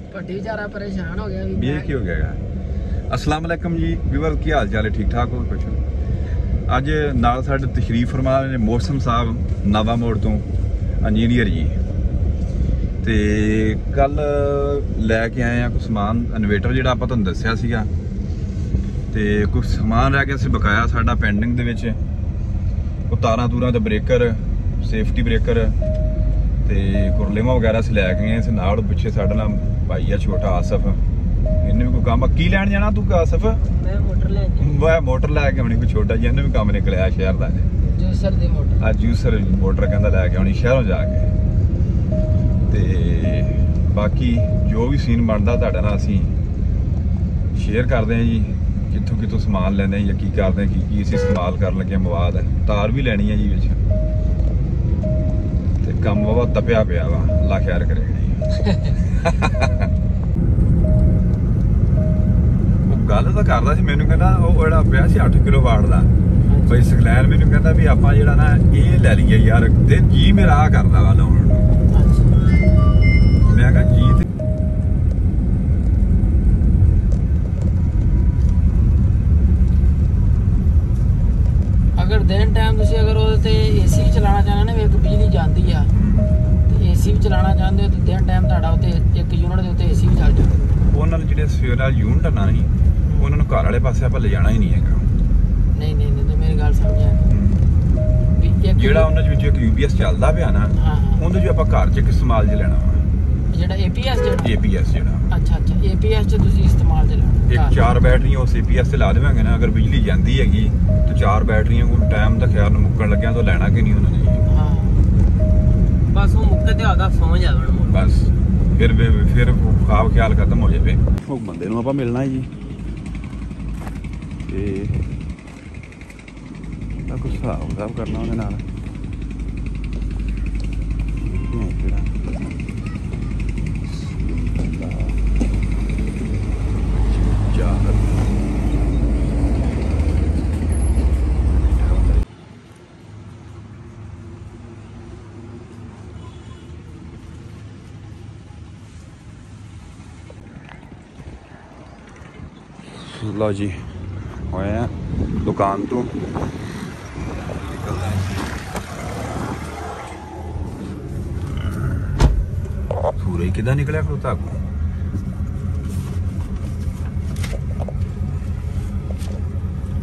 भट्टी बेचारा परेशान हो गया भी। ये की हो गया। अस्सलाम वालेकुम जी व्यूअर, की हाल चाल है? ठीक ठाक हो? कुछ अज नाल साडे तशरीफ फरमा ने मौसम साहब नवा मोड़ तो इंजीनियर जी, ते कल लैके आए हैं कुछ समान इन्वेटर जिहड़ा आपां तुहानूं दस्सिया सीगा, ते कुछ समान रह गया सी बकाया साडा पेंडिंग दे विच। ਉਹ ਤਾਰਾਂ ਤੂਰਾਂ ਤੇ ਬ੍ਰੇਕਰ, ਸੇਫਟੀ ਬ੍ਰੇਕਰ ਤੇ ਕੁਰਲੇਮਾ ਵਗੈਰਾ ਸੀ ਲੈ ਕੇ ਗਏ ਸੀ ਨਾਲ। ਪਿੱਛੇ ਸਾਡੇ ਨਾਲ ਭਾਈ ਆ ਛੋਟਾ ਆਸਫ, ਇਹਨੇ ਵੀ ਕੋਈ ਕੰਮ ਕੀ ਲੈਣ ਜਾਣਾ ਤੂੰ ਆਸਫ? ਮੈਂ ਮੋਟਰ ਲੈ ਕੇ ਮੈਂ ਮੋਟਰ ਲੈ ਕੇ ਆਉਣੀ ਕੋਈ ਛੋਟਾ ਜਿਹਾ, ਇਹਨੇ ਵੀ ਕੰਮ ਨਿਕਲਿਆ ਸ਼ਹਿਰ ਦਾ ਜੂਸਰ ਦੀ ਮੋਟਰ। ਆ ਜੂਸਰ ਮੋਟਰ ਕਹਿੰਦਾ ਲੈ ਕੇ ਆਉਣੀ ਸ਼ਹਿਰੋਂ ਜਾ ਕੇ। ਤੇ ਬਾਕੀ ਜੋ ਵੀ ਸੀਨ ਬਣਦਾ ਤੁਹਾਡੇ ਨਾਲ ਅਸੀਂ ਸ਼ੇਅਰ ਕਰਦੇ ਹਾਂ ਜੀ, ਕਿੱਥੋਂ ਕਿੱਥੋਂ ਸਮਾਨ ਲੈਂਦੇ ਜਾਂ ਕੀ ਕਰਦੇ ਕੀ ਅਸੀਂ ਇਸਤੇਮਾਲ ਕਰਨ ਲੱਗੇ ਮਵਾਦ ਹੈ। ਤਾਰ ਵੀ ਲੈਣੀ ਹੈ ਜੀ ਵਿੱਚ, ਤੇ ਕੰਮ ਬਹੁਤ ਤਪਿਆ ਪਿਆ ਵਾ, ਅੱਲਾ ਖੈਰ ਕਰੇਗਾ ਜੀ। ਉਹ ਗੱਲ ਤਾਂ ਕਰਦਾ ਸੀ ਮੈਨੂੰ, ਕਹਿੰਦਾ ਉਹ ਜਿਹੜਾ ਪਿਆ ਸੀ 8 ਕਿਲੋ ਵਾਟ ਦਾ ਬਈ ਸਕਲੈਨ, ਮੈਨੂੰ ਕਹਿੰਦਾ ਵੀ ਆਪਾਂ ਜਿਹੜਾ ਨਾ ਇਹ ਲੈ ਲਈਏ ਯਾਰ, ਤੇ ਜੀ ਮੇਰਾ ਆ ਕਰਦਾ ਵਾ ਲਾਉਣ ਨੂੰ। ਮੈਂ ਕਿਹਾ ਜੀ ਤੇ अगर दिन टाइम तुसी अगर ਉਹਦੇ एसी भी चलाना चाहना ना, एक बिजली ਜਾਂਦੀ ਆ ਤੇ एसी भी चलाना चाहते हो तो दिन टाइम ਤੁਹਾਡਾ ਉੱਤੇ ਇੱਕ ਯੂਨਿਟ ਦੇ ਉੱਤੇ एसी भी ਚੱਲ ਜਾਂਦਾ। ਉਹਨਾਂ ਨਾਲ ਜਿਹੜੇ ਸਵੇਰ ਵਾਲਾ ਯੂਨਿਟ ਨਾ ਨਹੀਂ, ਉਹਨਾਂ ਨੂੰ ਘਰ ਵਾਲੇ ਪਾਸੇ ਆਪਾਂ ਲੈ ਜਾਣਾ ਹੀ ਨਹੀਂ ਹੈਗਾ। ਨਹੀਂ ਨਹੀਂ ਨਹੀਂ, ਮੇਰੀ ਗੱਲ ਸਮਝਿਆ ਵੀ ਜਿਹੜਾ ਉਹਨਾਂ ਦੇ ਵਿੱਚ ਇੱਕ UPS ਚੱਲਦਾ ਪਿਆ ਨਾ, ਉਹਦੇ 'ਚ ਆਪਾਂ ਘਰ 'ਚ ਇੱਕ ਇਸਤੇਮਾਲ 'ਚ ਲੈਣਾ ਵਾ, ਜਿਹੜਾ APS ਜਿਹੜਾ ਅੱਛਾ APS 'ਚ ਤੁਸੀਂ ਇਸਤੇਮਾਲ 'ਚ ਲੈਣਾ। ਇੱਕ 4 ਬੈਟਰੀਆਂ ਉਸ APS ਤੇ ਲਾ ਦੇਵਾਂਗੇ ਨਾ, ਅਗਰ ਬਿਜਲੀ ਜਾਂਦੀ ਹੈਗੀ ਤੇ 4 ਬੈਟਰੀਆਂ ਕੋਲ ਟਾਈਮ ਦਾ ਖਿਆਲ ਨੂੰ ਮੁੱਕਣ ਲੱਗਿਆ ਤਾਂ ਲੈਣਾ ਕਿ ਨਹੀਂ ਉਹਨਾਂ ਨੇ। ਹਾਂ ਬਸ ਉਹ ਮੁੱਕੇ ਤੇ ਆਦਾ ਸਮਝ ਆ ਜਾਣਾ ਬਸ, ਫਿਰ ਖਾਬ ਖਿਆਲ ਖਤਮ ਹੋ ਜਾਵੇ। ਉਹ ਬੰਦੇ ਨੂੰ ਆਪਾਂ ਮਿਲਣਾ ਜੀ, ਤੇ ਤਾਂ ਕੁਛ ਹਿਸਾਬ ਕਰਨਾ ਉਹਦੇ ਨਾਲ। ਲਓ ਜੀ ਹੋਏ ਆ ਦੁਕਾਨ ਤੋਂ ਸੂਰਜ ਕਿੱਦਾਂ ਨਿਕਲਿਆ ਖਲੋਤਾ।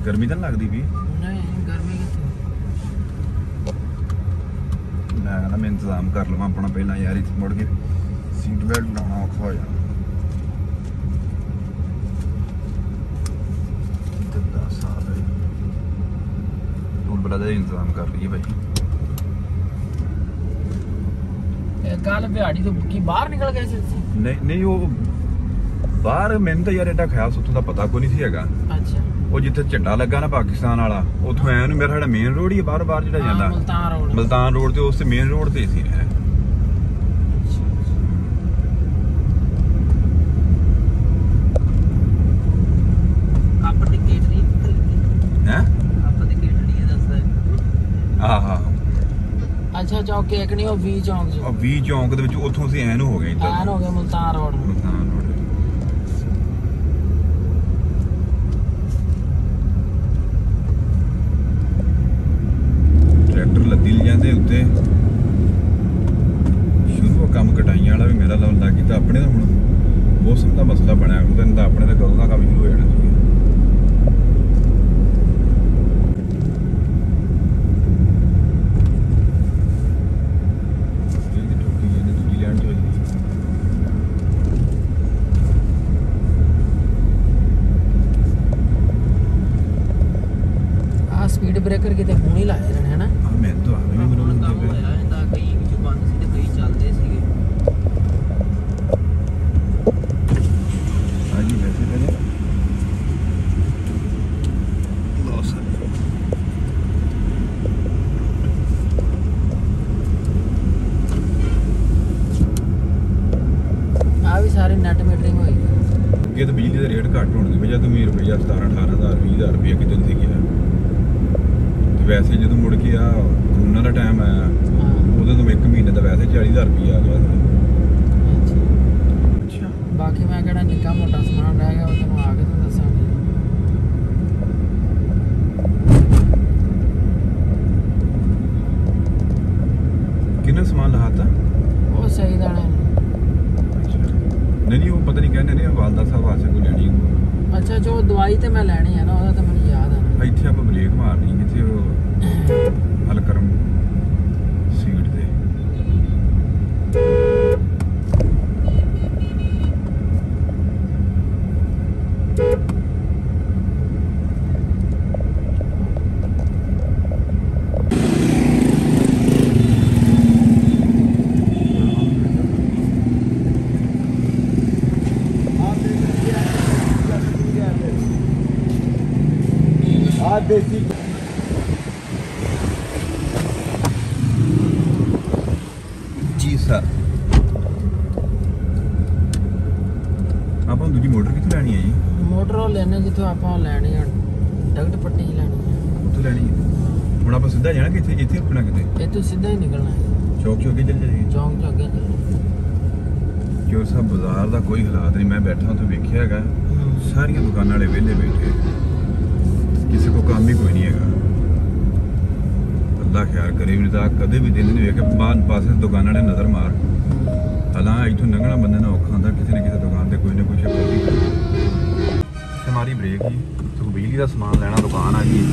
ਗਰਮੀ ਤਾਂ ਲੱਗਦੀ ਵੀ ਨਹੀਂ, ਗਰਮੀ ਕਿੱਥੇ। ਮੈਂ ਕਹਿੰਦਾ ਮੈਂ ਇੰਤਜ਼ਾਮ ਕਰ ਲਵਾਂ ਆਪਣਾ ਪਹਿਲਾਂ ਯਾਰ, ਇੱਥੇ ਮੁੜ ਕੇ ਸੀਟ ਬੈਲਟ ਬਣਾਉਣਾ ਔਖਾ ਹੋ ਜਾਣਾ। ਦਾ ਇੰਤਜ਼ਾਮ ਕਰ ਲਈਏ ਭਾਈ। ਇਹ ਕੱਲ ਬਿਹਾੜੀ ਤੋਂ ਕੀ ਬਾਹਰ ਨਿਕਲ ਗਏ ਸੀ? ਨਹੀਂ ਉਹ ਬਾਹਰ ਮੈਨੂੰ ਤਾਂ ਯਾਰ ਐਡਾ ਖਿਆਲ ਸੁੱਤੋਂ ਦਾ ਪਤਾ ਕੋਈ ਨਹੀਂ ਸੀ ਹੈਗਾ। ਅੱਛਾ, ਉਹ ਜਿੱਥੇ ਝੰਡਾ ਲੱਗਾ ਨਾ ਪਾਕਿਸਤਾਨ ਵਾਲਾ, ਉੱਥੋਂ ਐ ਨੂੰ ਮੇਰਾ ਸਾਡਾ ਮੇਨ ਰੋਡ ਹੀ ਬਾਹਰ ਜਿਹੜਾ ਜਾਂਦਾ ਮਲਤਾਨ ਰੋਡ ਤੇ, ਉਸ ਤੇ ਮੇਨ ਰੋਡ ਤੇ ਸੀ ਹੈ। ਅੱਛਾ ਚੌਕ ਇੱਕ ਨਹੀਂ, ਉਹ ਵੀ ਚੌਂਕ ਦੇ ਵਿੱਚ ਉੱਥੋਂ ਅਸੀਂ ਐਨ ਹੋ ਗਏ ਮੁਲਤਾਨ ਰੋਡ। ਟਰੈਕਟਰ ਲੱਦੀ ਜਾਂਦੇ ਉੱਤੇ ਸ਼ੁਰੂ ਕੰਮ ਕਟਾਈਆਂ ਵਾਲਾ ਵੀ ਮੇਰਾ ਲਾਉਣ ਲੱਗ ਗਿਆ। ਆਪਣੇ ਤਾਂ ਹੁਣ ਮੌਸਮ ਦਾ ਮਸਲਾ ਬਣਿਆ ਹੁੰਦਾ, ਤਾਂ ਆਪਣੇ ਤਾਂ ਕਦੋਂ ਦਾ ਕੰਮ ਸ਼ੁਰੂ ਹੋ ਜਾਣਾ ਸੀ। ਸਪੀਡ ਬ੍ਰੇਕਰ ਕਿਤੇ ਹੁਣ ਹੀ ਲਾਏ ਰਹਿਣੇ ਹੈ ਨਾ। ਮੈਂ ਤਾਂ ਆਵੇਂ ਨਹੀਂ ਮੈਨੂੰ ਕੰਮ ਹੋਇਆ ਇਹਦਾ, ਕਈ ਵਿੱਚ ਬੰਦ ਸੀ ਤੇ ਕਈ ਚੱਲਦੇ ਸੀਗੇ। ਹਾਂਜੀ ਵੈਸੇ ਕਹਿੰਦੇ ਲੋਸ ਆ ਵੀ ਸਾਰੇ ਨੈਟ ਮੀਟਰਿੰਗ ਹੋਈ। ਅੱਗੇ ਤਾਂ ਬਿਜਲੀ ਦਾ ਰੇਟ ਘੱਟ ਹੋਣ ਦੀ ਵਜ੍ਹਾ ਤੋਂ ਰੁਪਈਆ 17-18,000 20,000 ਰੁਪਈਆ ਕਿਤੇ ਸੀ ਗਿਆ। ਵੈਸੇ ਜਦੋਂ ਮੁੜ ਕੇ ਆ ਕਰੋਨਾ ਦਾ ਟਾਈਮ ਆਇਆ, ਉਦੋਂ ਤੋਂ 1 ਮਹੀਨੇ ਦਾ ਵੈਸੇ 40,000 ਰੁਪਈਆ ਆ ਗਿਆ। ਅੱਛਾ बाकी मैं कहना निक्का मोटा समान रह गया वो तेन आके तो दसांगे। कितना समान लहाता वो सही दाने नहीं वो पता नहीं कहने नहीं वालदा साहब वास्ते कोई लेनी अच्छा जो दवाई तो मैं लैनी है ना वो तो मैंने याद है ਇੱਥੇ ਆਪਾਂ ਬ੍ਰੇਕ ਮਾਰਨੀ ਜਿੱਥੇ ਉਹ ਹਲਕਰਮ ਸੀਟ ਤੇ देसी जी सर ਆਪਾਂ ਦੂਜੀ ਮੋਟਰ ਕਿੱਥੇ ਲੈਣੀ ਹੈ ਜੀ ਮੋਟਰ ਉਹ ਲੈਣੇ ਜਿੱਥੋਂ ਆਪਾਂ ਲੈਣੀ ਹੈ ਡਗਟ ਪੱਟੀ ਲੈਣੀ ਹੈ ਉੱਥੋਂ ਲੈਣੀ ਹੈ ਹੁਣ ਆਪਾਂ ਸਿੱਧਾ ਜਾਣਾ ਕਿ ਇੱਥੇ ਰੁਕਣਾ ਕਿਤੇ ਇਹ ਤੋਂ ਸਿੱਧਾ ਹੀ ਨਿਕਲਣਾ ਹੈ ਚੌਕ ਚੌਕ ਚੱਲ ਜਾਈਏ ਚੌਂਕ ਚ ਅੱਗੇ ਚੱਲਣਾ ਜੋ ਸਭ ਬਾਜ਼ਾਰ ਦਾ ਕੋਈ ਹਾਲਾਤ ਨਹੀਂ ਮੈਂ ਬੈਠਾ ਉੱਥੇ ਵੇਖਿਆ ਹੈਗਾ ਸਾਰੀਆਂ ਦੁਕਾਨਾਂ ਵਾਲੇ ਵਿਹਲੇ ਬੈਠੇ ਕਿਸੇ ਕੋ ਕੰਮ ਹੀ ਕੋਈ ਨਹੀਂ ਹੈਗਾ ਅੱਲਾ ਖੈਰ ਕਰੇ ਵੀ ਤਾਂ ਕਦੇ ਵੀ ਦਿਨ ਨਹੀਂ ਵੇਖ ਕੇ ਬਾਹਰ ਪਾਸੇ ਦੁਕਾਨਾਂ ਨੇ ਨਜ਼ਰ ਮਾਰ ਹਲਾਂ ਇੱਥੋਂ ਲੰਘਣਾ ਬੰਦੇ ਨਾਲ ਔਖਾ ਹੁੰਦਾ ਕਿਸੇ ਨਾ ਕਿਸੇ ਦੁਕਾਨ ਤੇ ਕੋਈ ਨਾ ਕੋਈ ਸ਼ਕਲ ਹਮਾਰੀ ਬ੍ਰੇਕ ਹੀ ਤੂੰ ਬਿਜਲੀ ਦਾ ਸਮਾਨ ਲੈਣਾ ਦੁਕਾਨ ਆ ਗਈ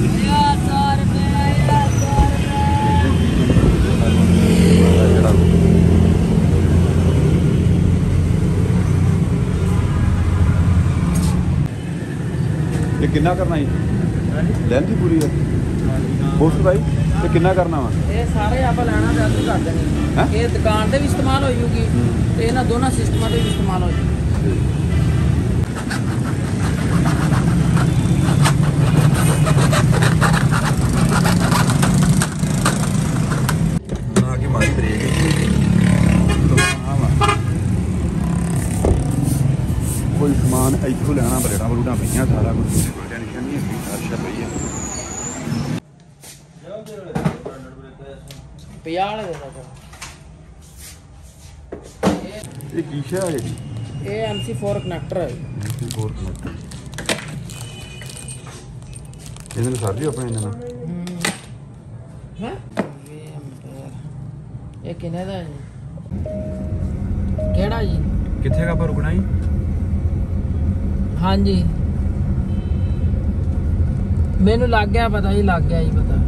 ਇਹ ਕਿੰਨਾ ਕਰਨਾ ਜੀ ਲੈਂਥ ਹੀ ਪੂਰੀ ਹੈ ਬੋਸ ਭਾਈ ਤੇ ਕਿੰਨਾ ਕਰਨਾ ਵਾ ਇਹ ਸਾਰੇ ਆਪਾਂ ਲੈਣਾ ਤੇ ਅੱਧ ਕਰ ਦੇਣੀ ਇਹ ਦੁਕਾਨ ਤੇ ਵੀ ਇਸਤੇਮਾਲ ਹੋ ਜੂਗੀ ਤੇ ਇਹਨਾਂ ਦੋਨਾਂ ਸਿਸਟਮਾਂ ਤੇ ਵੀ ਇਸਤੇਮਾਲ ਹੋ ਜੂਗੀ ਨਾ ਕਿ ਮਾਰੀ ਬ੍ਰੇਕ ਕੋਈ ਸਮਾਨ ਇੱਥੋਂ ਲੈਣਾ ਬਲੇਡਾਂ ਬਲੂਡਾਂ ਪਈਆਂ ਸਾਰਾ ਕੁਝ ਕੋਈ ਟੈਨਸ਼ਨ ਨਹੀਂ ਹੈਗੀ ਅੱਛਾ ਪਈ ਹੈ 50 ਵਾਲੇ ਦੇ ਦੋ ਇਹ ਕੀ ਸ਼ਾ ਹੈ ਜੀ ਇਹ MC4 ਕਨੈਕਟਰ ਹੈ MC4 ਕਨੈਕਟਰ ਇਹਦੇ ਨਾਲ ਸਾਡੀ ਆਪਣੇ ਇਹਨਾਂ ਨਾਲ ਹੈ ਇਹ ਕਿੰਨੇ ਦਾ ਜੀ ਕਿਹੜਾ ਜੀ ਕਿੱਥੇ ਕਾ ਪਰ ਰੁਕਣਾ ਜੀ ਹਾਂਜੀ ਮੈਨੂੰ ਲੱਗ ਗਿਆ ਪਤਾ ਜੀ ਲੱਗ ਗਿਆ ਜੀ ਪਤਾ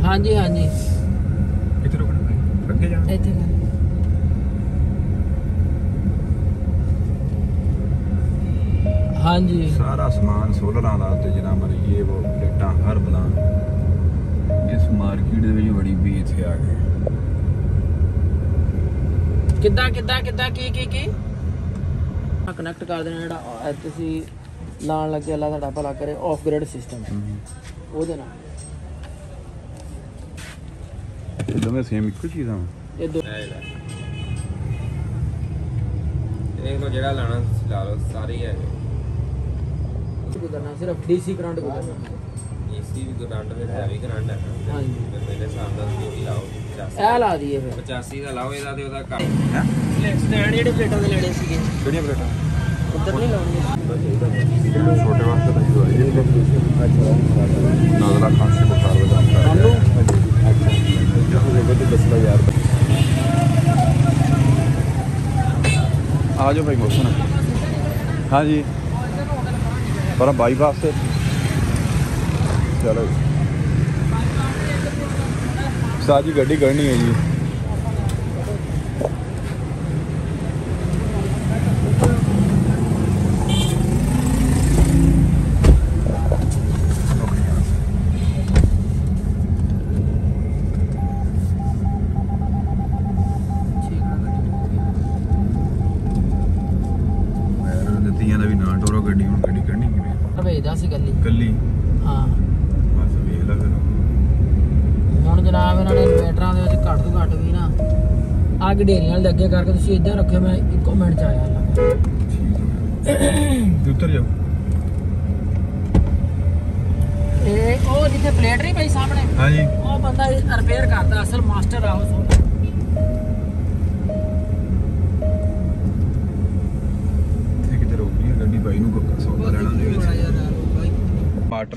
ਹਾਂਜੀ ਹਾਂਜੀ ਕਿੱਥੇ ਰੁਕਣਾ ਅੱਗੇ ਜਾਣਾ ਇੱਥੇ ਹਾਂਜੀ ਸਾਰਾ ਸਮਾਨ ਸੋਲਰਾਂ ਦਾ ਤੇ ਜਿਨਾ ਮਰਜੀ ਇਹ ਉਹ ਪਲੇਟਾਂ ਹਰ ਬਲਾਂ ਇਸ ਮਾਰਕੀਟ ਦੇ ਵਿੱਚ ਬੜੀ ਵੀ ਇੱਥੇ ਆ ਗਏ ਕਿੱਦਾਂ ਕੀ ਕਨੈਕਟ ਕਰ ਦੇਣਾ ਜਿਹੜਾ ਤੁਸੀਂ ਲਾਣ ਲੱਗੇ ਅੱਲਾ ਤੁਹਾਡਾ ਭਲਾ ਕਰੇ ਆਫ ਗ੍ਰਿਡ ਸਿਸਟਮ ਉਹਦੇ ਨਾਲ ਇਹ ਦੋਵੇਂ ਸੇਮ ਇੱਕੋ ਚੀਜ਼ ਆ ਇਹ ਦੋ ਇਹ ਕੋ ਜਿਹੜਾ ਲਾਣਾ ਲਾ ਲਓ ਸਾਰੇ ਹੀ ਹੈਗੇ ਗੁਜ਼ਰਨਾ ਸਿਰਫ ਡੀਸੀ ਕਰੰਟ ਗੁਜ਼ਰਨਾ ਏਸੀ ਵੀ ਕਰੰਟ ਵਿੱਚ ਹੈਵੀ ਕਰੰਟ ਹੈ ਹਾਂਜੀ ਮੇਰੇ ਹਿਸਾਬ ਨਾਲ ਤੁਸੀਂ ਲਾਓ 85 ਇਹ ਲਾ ਦਈਏ ਫਿਰ 85 ਦਾ ਲਾਓ ਇਹਦਾ ਤੇ ਉਹਦਾ ਕੰਮ ਹੈ ਪਲੇਟਸ ਲੈਣ ਜਿਹੜੇ ਪਲੇਟਾਂ ਦੇ ਲੈਣੇ ਸੀਗੇ ਕਿਹੜੀਆਂ ਪਲੇਟਾਂ ਉੱਧਰ ਨਹੀਂ ਲਾਉਣੀਆਂ ਛੋਟੇ ਵਾਸਤੇ ਤਾਂ ਜੋ ਹੈ ਨਾਜ਼ਲਾ ਖਾਂਸੀ ਬੁਖਾਰ ਵਧਾਉਂਦਾ ਸਾਨੂੰ आ जाओ भाई मौसम हाँ जी पर बाईपास से चलो साजी गड्डी करनी है जी ਦਾ ਵੀ ਨਾ ਟੋਰੋ ਗੱਡੀ ਹੁਣ ਗੱਡੀ ਕਰਨੀ ਕਿਵੇਂ ਭੇਜਦਾ ਸੀ ਕੱਲੀ ਹਾਂ ਬਸ ਵੇਖ ਲੈ ਫਿਰ ਹੁਣ ਜਨਾਬ ਇਹਨਾਂ ਨੇ ਇਨਵੇਟਰਾਂ ਦੇ ਵਿੱਚ ਘੱਟ ਤੋਂ ਘੱਟ ਵੀ ਨਾ ਅੱਗ ਢੇਰੀਆਂ ਵਾਲੇ ਅੱਗੇ ਕਰਕੇ ਤੁਸੀਂ ਇੱਦਾਂ ਰੱਖਿਓ ਮੈਂ ਇੱਕੋ ਮਿੰਟ ਚ ਆਇਆ ਉੱਤਰ ਜਾਓ ਇਹ ਉਹ ਜਿੱਥੇ ਪਲੇਟ ਨਹੀਂ ਪਈ ਸਾਹਮਣੇ ਹਾਂਜੀ ਉਹ ਬੰਦਾ ਰਿਪੇਅਰ ਕਰਦਾ ਅਸਲ ਮਾਸਟਰ ਆ ਉਹ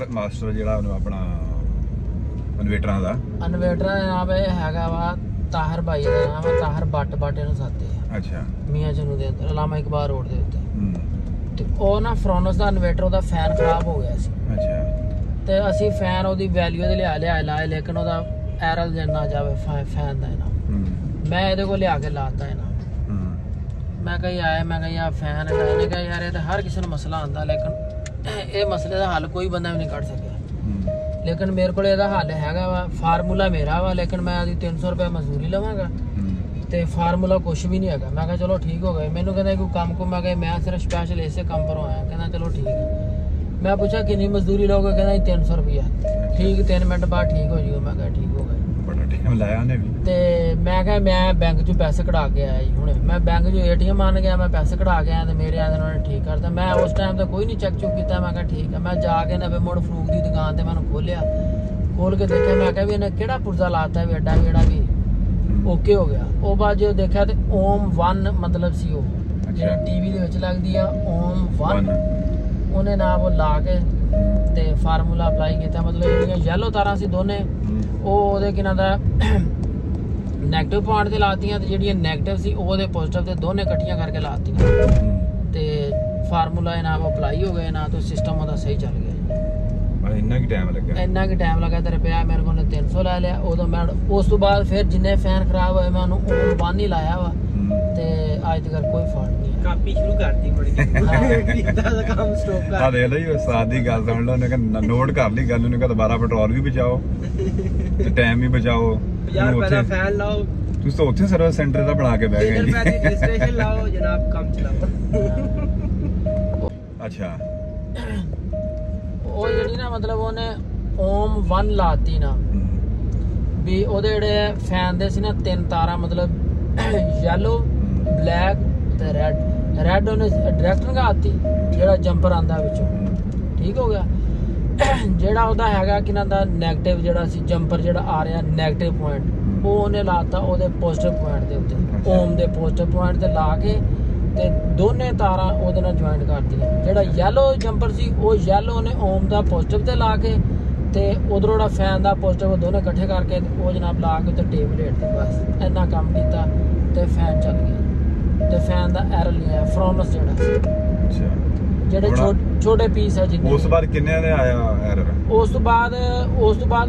ਮਾਸਟਰ ਜਿਹੜਾ ਉਹਨੂੰ ਆਪਣਾ ਇਨਵੇਟਰਾਂ ਦਾ ਇਨਵੇਟਰ ਦਾ ਨਾਮ ਇਹ ਹੈਗਾ ਵਾ ਤਾਹਰ ਭਾਈ ਦਾ ਨਾਮ ਹੈ, ਤਾਹਰ ਬੱਟ ਇਹਨੂੰ ਸਾਦੇ ਆ। ਅੱਛਾ। ਮੀਆਂ ਜਨੂ ਦੇ ਅੰਦਰ ਅਲਾਮਾ ਇਕਬਾਲ ਰੋਡ ਦੇ ਉੱਤੇ। ਹੂੰ। ਤੇ ਉਹ ਨਾ ਫਰੋਨਸ ਦਾ ਇਨਵੇਟਰ ਉਹਦਾ ਫੈਨ ਖਰਾਬ ਹੋ ਗਿਆ ਸੀ। ਅੱਛਾ। ਤੇ ਅਸੀਂ ਫੈਨ ਉਹਦੀ ਵੈਲਿਊ ਦੇ ਲਿਆ ਲਾਏ, ਲੇਕਿਨ ਉਹਦਾ ਐਰਲ ਜਨਾ ਜਾਵੇ ਫੈਨ ਦਾ ਨਾ। ਮੈਂ ਇਹਦੇ ਕੋਲ ਲਿਆ ਕੇ ਲਾਤਾ ਹੈ ਨਾ। ਮੈਂ ਕਿਹਾ ਯਾਰ ਫੈਨ ਹੈਗਾ। ਇਹਨੇ ਕਿਹਾ ਯਾਰ ਇਹ ਤਾਂ ਹਰ ਕਿਸੇ ਨੂੰ ਮਸਲਾ ਆਉਂਦਾ, ਲੇਕਿਨ ਇਹ ਮਸਲੇ ਦਾ ਹੱਲ ਕੋਈ ਬੰਦਾ ਵੀ ਨਹੀਂ ਕੱਢ ਸਕਿਆ। ਲੇਕਿਨ ਮੇਰੇ ਕੋਲ ਇਹਦਾ ਹੱਲ ਹੈਗਾ ਵਾ। ਫਾਰਮੂਲਾ ਮੇਰਾ ਵਾ, ਲੇਕਿਨ ਮੈਂ ਉਹਦੀ 300 ਰੁਪਏ ਮਜ਼ਦੂਰੀ ਲਵਾਂਗਾ ਤੇ ਫਾਰਮੂਲਾ ਕੁਛ ਵੀ ਨਹੀਂ ਹੈਗਾ। ਮੈਂ ਕਿਹਾ ਚਲੋ ਠੀਕ ਹੋ ਗਿਆ। ਮੈਨੂੰ ਕਹਿੰਦਾ ਕੋਈ ਕੰਮ ਮੈਂ ਕਿਹਾ ਮੈਂ ਸਿਰਫ ਸਪੈਸ਼ਲ ਇਸੇ ਕੰਮ ਪਰ ਆਇਆ। ਕਹਿੰਦਾ ਚਲੋ ਠੀਕ ਹੈ। ਮੈਂ ਪੁੱਛਿਆ ਕਿੰਨੀ ਮਜ਼ਦੂਰੀ ਲਓਗੇ? ਕਹਿੰਦਾ 300 ਰੁਪਇਆ। ਠੀਕ, 3 ਮਿੰਟ ਬਾਅਦ ਠੀਕ ਹੋ ਜਾਊਗਾ। ਮੈਂ ਕਿਹਾ ਠੀਕ ਹੋ ਗਿਆ। ਬੜਾ ਟਾਈਮ ਲਾਇਆ ਉਹਨੇ ਵੀ। ਤੇ ਮੈਂ ਕਿਹਾ ਮੈਂ ਬੈਂਕ 'ਚੋਂ ਪੈਸੇ ਕਢਾ ਕੇ ਆਇਆ ਜੀ ਹੁਣੇ। ਮੈਂ ਬੈਂਕ 'ਚੋਂ ATM ਆਣ ਗਿਆ, ਮੈਂ ਪੈਸੇ ਕਢਾ ਕੇ ਆਇਆ ਤੇ ਮੇਰੇ ਆਦੇ ਉਹਨਾਂ ਨੇ ਠੀਕ ਕਰਤਾ। ਮੈਂ ਉਸ ਟਾਈਮ ਤੇ ਕੋਈ ਨਹੀਂ ਚੈੱਕ ਚੁੱਕ ਕੀਤਾ। ਮੈਂ ਕਿਹਾ ਠੀਕ ਹੈ। ਮੈਂ ਜਾ ਕੇ ਨਵੇਂ ਮੋੜ ਫਰੂਕ ਦੀ ਦੁਕਾਨ ਤੇ ਮੈਨੂੰ ਖੋਲ ਕੇ ਦੇਖਿਆ। ਮੈਂ ਕਿਹਾ ਵੀ ਇਹਨੇ ਕਿਹੜਾ ਪੁਰਜ਼ਾ ਲਾਤਾ ਵੀ ਐਡਾ ਜਿਹੜਾ ਵੀ ਓਕੇ ਹੋ ਗਿਆ। ਉਹ ਬਾਅਦ ਜਦੋਂ ਦੇਖਿਆ ਤੇ ਓਮ 1 ਮਤਲਬ ਸੀ ਉਹ ਜਿਹੜੀ ਟੀਵੀ ਦੇ ਵਿੱਚ ਲੱਗਦੀ ਆ ਓਮ 1। ਉਹਨੇ ਨਾਮ ਉਹ ਲਾ ਕੇ ਤੇ ਫਾਰਮੂਲਾ ਅਪਲਾਈ ਕੀਤਾ। ਮਤਲਬ ਜਿਹੜੀਆਂ ਯੈਲੋ ਤਾਰਾਂ ਸੀ ਦੋਨੇ ਉਹ ਉਹਦੇ ਕਿਨਾਂ ਦਾ ਨੈਗੇਟਿਵ ਪੁਆਇੰਟ ਤੇ ਲਾਤੀਆਂ, ਤੇ ਜਿਹੜੀਆਂ ਨੈਗੇਟਿਵ ਸੀ ਉਹਦੇ ਪੋਜ਼ਿਟਿਵ ਤੇ ਦੋਨੇ ਇਕੱਠੀਆਂ ਕਰਕੇ ਲਾਤੀਆਂ ਤੇ ਫਾਰਮੂਲਾ ਇਹ ਨਾਮ ਅਪਲਾਈ ਹੋ ਗਏ ਨਾ, ਤੇ ਸਿਸਟਮ ਉਹਦਾ ਸਹੀ ਚੱਲ ਗਿਆ। ਇੰਨਾ ਕੀ ਟਾਈਮ ਲੱਗਾ ਤੇ ਰੁਪਿਆ ਮੇਰੇ ਕੋਲ 300 ਲੈ ਲਿਆ ਉਦੋਂ। ਮੈਂ ਉਸ ਤੋਂ ਬਾਅਦ ਫਿਰ ਜਿੰਨੇ ਫੈਨ ਖਰਾਬ ਹੋਏ ਮੈਂ ਉਹਨੂੰ ਓਮ 1 ਹੀ ਲਾਇਆ ਵਾ ਤੇ ਅੱਜ ਤੱਕ ਕੋਈ ਫਾਲਟ ਨਹੀਂ। ਕਾਪੀ ਸ਼ੁਰੂ ਕਰਤੀ ਮੁੜ ਕੇ ਇਦਾਂ ਦਾ ਕੰਮ ਸਟਾਪ ਕਰ। ਆ ਦੇਖ ਲਓ ਜੀ ਉਸਤਾਦ ਦੀ ਗੱਲ ਸੁਣ ਲਓ। ਉਹਨੇ ਕਹਿੰਦਾ ਨੋਟ ਕਰ ਲਈ ਗੱਲ। ਉਹਨੇ ਕਹਿੰਦਾ ਦੁਬਾਰਾ ਪੈਟਰੋਲ ਵੀ ਬਚਾਓ ਤੇ ਟਾਈਮ ਵੀ ਬਚਾਓ। 50 ਰੁਪਏ ਦਾ ਫੈਨ ਲਾਓ। ਤੁਸੀਂ ਤਾਂ ਉੱਥੇ ਸਰਵਿਸ ਸੈਂਟਰ ਦਾ ਬਣਾ ਕੇ ਬਹਿ ਗਏ ਜੀ। 3 ਰੁਪਏ ਦੀ ਰਜਿਸਟ੍ਰੇਸ਼ਨ ਲਾਓ ਜਨਾਬ, ਕੰਮ ਚਲਾਓ। ਅੱਛਾ। ਉਹ ਜਿਹੜੀ ਨਾ ਮਤਲਬ ਉਹਨੇ ਓਮ 1 ਲਾਤੀ ਨਾ ਵੀ ਉਹਦੇ ਜਿਹੜੇ ਫੈਨ ਦੇ ਸੀ ਨਾ 3 ਤਾਰਾਂ, ਮਤਲਬ ਯੈਲੋ, ਬਲੈਕ ਤੇ ਰੈਡ ਉਹਨੇ ਡਾਇਰੈਕਟ ਲਗਾਤੀ ਜਿਹੜਾ ਜੰਪਰ ਆਂਦਾ ਵਿੱਚੋਂ। ਠੀਕ ਹੋ ਗਿਆ। ਜਿਹੜਾ ਉਹਦਾ ਹੈਗਾ ਕਿ ਨਾ ਦਾ ਨੈਗੇਟਿਵ ਜਿਹੜਾ ਸੀ ਜੰਪਰ ਜਿਹੜਾ ਆ ਰਿਹਾ ਨੈਗੇਟਿਵ ਪੁਆਇੰਟ, ਉਹ ਉਹਨੇ ਲਾਤਾ ਉਹਦੇ ਪੋਜ਼ਿਟਿਵ ਪੁਆਇੰਟ ਦੇ ਉੱਤੇ। ਓਮ ਦੇ ਪੋਜ਼ਿਟਿਵ ਪੁਆਇੰਟ ਤੇ ਲਾ ਕੇ ਤੇ ਦੋਨੇ ਤਾਰਾਂ ਉਹਦੇ ਨਾਲ ਜੁਆਇੰਟ ਕਰਤੀਆਂ। ਜਿਹੜਾ ਯੈਲੋ ਜੰਪਰ ਸੀ ਉਹ ਯੈਲੋ ਨੇ ਓਮ ਦਾ ਪੋਜ਼ਿਟਿਵ ਤੇ ਲਾ ਕੇ ਤੇ ਉਧਰੋਂ ਜਿਹੜਾ ਫੈਨ ਦਾ ਪੋਜ਼ਿਟਿਵ ਦੋਨੇ ਇਕੱਠੇ ਕਰਕੇ ਉਹ ਜਨਾਬ ਲਾ ਕੇ ਤੇ ਟੇਪ ਲੇਟ ਤੇ ਬਸ ਇੰਨਾ ਕੰਮ ਕੀਤਾ ਤੇ ਫੈਨ ਚੱਲ ਗਿਆ। ਤੇ ਫੈਨ ਦਾ ਐਰਰ ਨਹੀਂ ਆਇਆ ਫਰੋਨਸ ਜਿਹੜਾ ਸੀ। ਅੱਛਾ। ਜਿਹੜੇ ਛੋਟੇ ਪੀਸ ਹੈ ਜਿੰਨੇ। ਉਸ ਬਾਅਦ ਕਿੰਨੇ ਦੇ ਆਇਆ ਐਰਰ? ਉਸ ਤੋਂ ਬਾਅਦ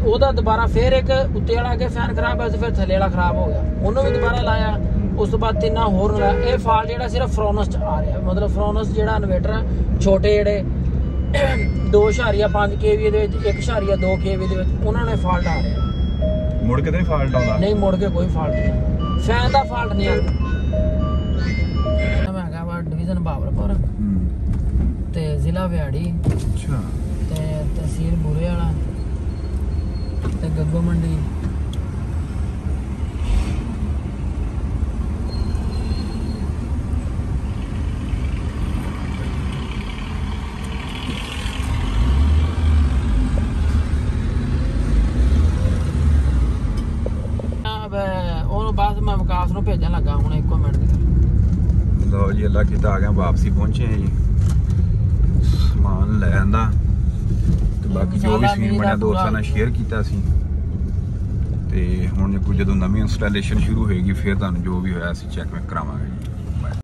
ਉਹਦਾ ਦੁਬਾਰਾ ਫੇਰ ਇੱਕ ਉੱਤੇ ਵਾਲਾ ਕੇ ਫੈਨ ਖਰਾਬ ਹੋਇਆ, ਫਿਰ ਥੱਲੇ ਵਾਲਾ ਖਰਾਬ ਹੋ ਗਿਆ, ਉਹਨੂੰ ਵੀ ਦੁਬਾਰਾ ਲਾਇਆ। ਉਸ ਤੋਂ ਬਾਅਦ 3 ਹੋਰ ਲਾਇਆ। ਇਹ ਫਾਲਟ ਜਿਹੜਾ ਸਿਰਫ ਫਰੋਨਸ 'ਚ ਆ ਰਿਹਾ। ਮਤਲਬ ਫਰੋਨਸ ਜਿਹੜਾ ਇਨਵੇਟਰ ਆ ਛੋਟੇ ਜਿਹੜੇ 2.5 kVA ਦੇ ਵਿੱਚ 1.2 kVA ਦੇ ਵਿੱਚ ਉਹਨਾਂ ਨੇ ਫਾਲਟ ਆ ਰਿਹਾ। ਮੁੜ ਕੇ ਤਾਂ ਨਹੀਂ ਫਾਲਟ ਆਉਂਦਾ? ਨਹੀਂ, ਮੁੜ ਕੇ ਕੋਈ ਫਾਲਟ ਨਹੀਂ। ਫੈਨ ਦਾ ਫਾਲਟ ਨਹੀਂ ਆਉਂਦਾ। ਮੈਂ ਹੈਗਾ ਵਾ ਡਿਵੀਜ਼ਨ ਬਾਬਰਪੁਰ ਤੇ ਜ਼ਿਲ੍ਹਾ ਵਿਆੜੀ। ਅੱਛਾ। ਤੇ ਤਹਿਸੀਲ ਬੂਰੇ ਵਾਲਾ ਤੇ ਗੱਗੋ ਮੰਡੀ। ਉਹਨੂੰ ਬਸ ਮੈਂ ਵਿਕਾਸ ਨੂੰ ਭੇਜਣ ਲੱਗਾ ਹੁਣ 1 ਮਿੰਟ ਦੀ। ਲਓ ਜੀ ਅੱਲਾ ਕੀਤਾ ਆ ਗਿਆ, ਵਾਪਸੀ ਪਹੁੰਚੇ ਆ ਜੀ। ਸਮਾਨ ਲੈ ਆਂਦਾ ਤੇ ਬਾਕੀ ਜੋ ਵੀ ਸੀ ਬਣਿਆ ਦੋਸਤਾਂ ਨਾਲ ਸ਼ੇਅਰ ਕੀਤਾ ਸੀ। ਤੇ ਹੁਣ ਜਦੋਂ ਨਵੀਂ ਇੰਸਟਾਲੇਸ਼ਨ ਸ਼ੁਰੂ ਹੋਏਗੀ ਫਿਰ ਤੁਹਾਨੂੰ ਜੋ ਵੀ ਹੋਇਆ ਅਸੀਂ ਚੈੱਕ ਕਰਾਵਾਂਗੇ ਜੀ।